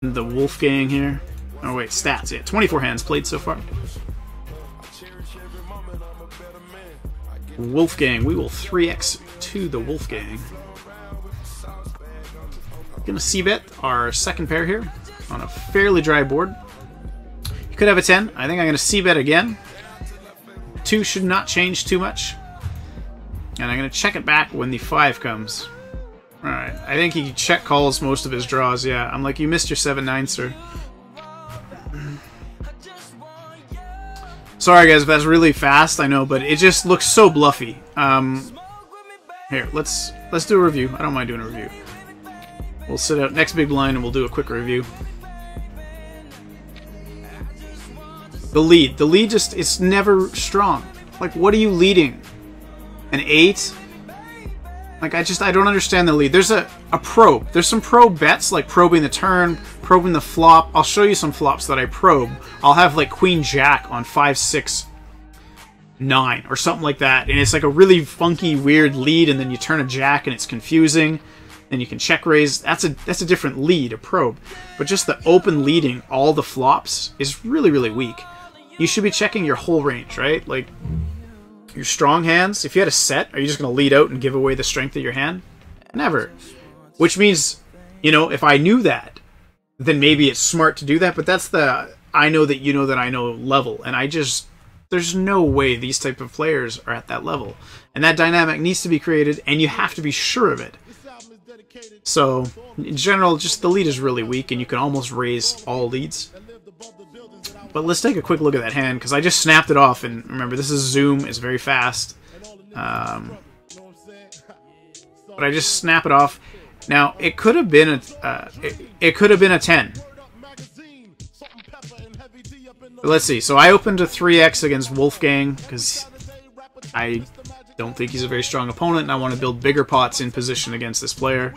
the Wolfgang here. Oh wait, stats. Yeah, 24 hands played so far. Wolfgang. We will 3x to the Wolfgang. Gonna c-bet our second pair here on a fairly dry board. You could have a 10. I think I'm gonna c-bet again. 2 should not change too much. And I'm gonna check it back when the 5 comes. Alright, I think he check calls most of his draws, yeah. I'm like, you missed your 7-9, sir. Sorry guys if that's really fast, I know, but it just looks so bluffy. Here, let's do a review. I don't mind doing a review. We'll sit out next big blind and we'll do a quick review. The lead just, it's never strong. Like, what are you leading? An 8? Like, I don't understand the lead. There's a probe. There's some probe bets, like probing the turn, probing the flop. I'll show you some flops that I probe. I'll have, like, Queen Jack on 5, 6, 9, or something like that. And it's like a really funky, weird lead, and then you turn a Jack and it's confusing. Then you can check raise. That's a different lead, a probe. But just the open leading all the flops is really, really weak. You should be checking your whole range, right? Like, your strong hands, if you had a set, are you just going to lead out and give away the strength of your hand? Never. Which means, you know, if I knew that, then maybe it's smart to do that, but that's the I know that you know that I know level, and there's no way these type of players are at that level. And that dynamic needs to be created, and you have to be sure of it. So, in general, just the lead is really weak, and you can almost raise all leads. But let's take a quick look at that hand, because I just snapped it off, and remember, this is Zoom, it's very fast. But I just snap it off. Now, it could have been it could have been a 10. But let's see, so I opened a 3x against Wolfgang, because I don't think he's a very strong opponent, and I want to build bigger pots in position against this player.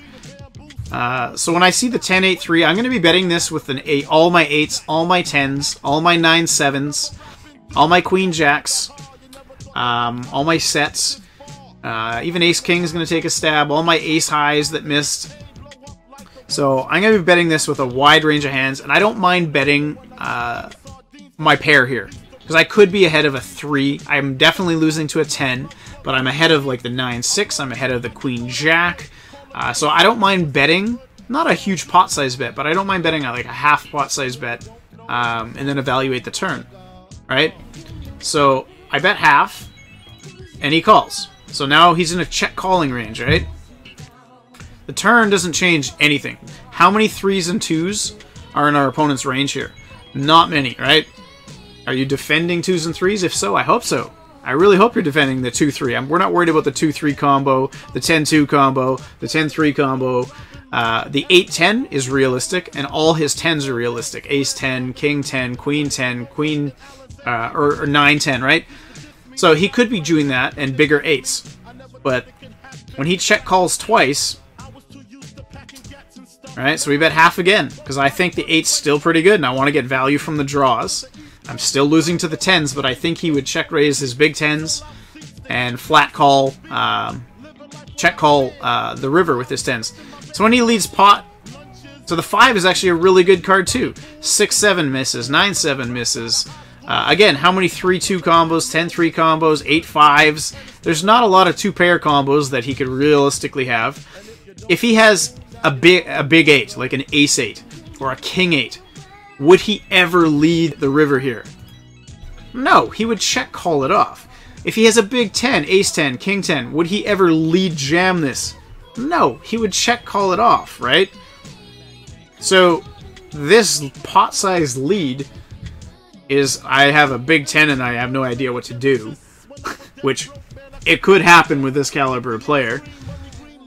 So when I see the 10-8-3, I'm going to be betting this with an 8, all my 8s, all my 10s, all my 9-7s, all my Queen Jacks, all my sets. Even Ace King is going to take a stab. All my Ace Highs that missed. So I'm going to be betting this with a wide range of hands, and I don't mind betting my pair here, because I could be ahead of a 3. I'm definitely losing to a 10, but I'm ahead of like the 9-6. I'm ahead of the Queen Jack. So I don't mind betting, not a huge pot size bet, but I don't mind betting like a half pot size bet, and then evaluate the turn, right? So I bet half, and he calls. So now he's in a check calling range, right? The turn doesn't change anything. How many 3s and 2s are in our opponent's range here? Not many, right? Are you defending 2s and 3s? If so, I hope so. I really hope you're defending the 2-3. We're not worried about the 2-3 combo, the 10-2 combo, the 10-3 combo. The 8-10 is realistic, and all his 10s are realistic. Ace 10, King 10, Queen 10, Queen, or 9-10, right? So he could be doing that and bigger 8s. But when he check calls twice, right? So we bet half again, because I think the 8's still pretty good, and I want to get value from the draws. I'm still losing to the 10s, but I think he would check raise his big 10s and flat call, check call the river with his 10s. So when he leads pot, so the 5 is actually a really good card too. 6-7 misses, 9-7 misses. Again, how many 3-2 combos, 10-3 combos, 8-5s? There's not a lot of 2-pair combos that he could realistically have. If he has a big 8, like an Ace 8 or a King 8, would he ever lead the river here? No, he would check call it off. If he has a big 10, Ace 10, King 10, would he ever lead jam this? No, he would check call it off, right? So this pot-sized lead is I have a big 10 and I have no idea what to do, which it could happen with this caliber of player.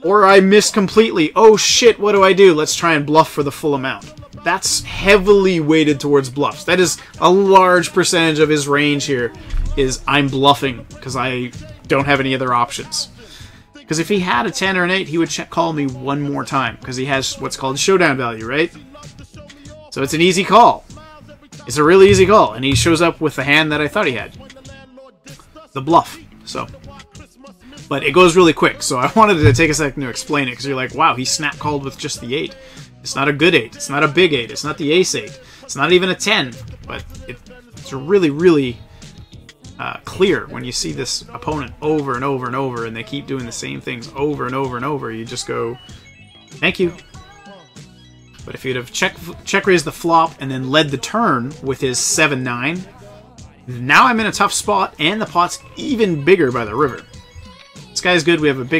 Or I missed completely. Oh shit, what do I do? Let's try and bluff for the full amount. That's heavily weighted towards bluffs. That is a large percentage of his range here is I'm bluffing because I don't have any other options. Because if he had a 10 or an 8, he would check call me one more time because he has what's called showdown value, right? So it's an easy call. It's a really easy call, and he shows up with the hand that I thought he had. The bluff. So, but it goes really quick, so I wanted to take a second to explain it, because you're like, wow, he snap called with just the 8. It's not a good 8. It's not a big 8. It's not the ace 8. It's not even a 10. But it's really, really clear when you see this opponent over and over and over, and they keep doing the same things over and over and over. You just go, thank you. But if you'd have check raised the flop and then led the turn with his 7-9, now I'm in a tough spot, and the pot's even bigger by the river. This guy's good. We have a big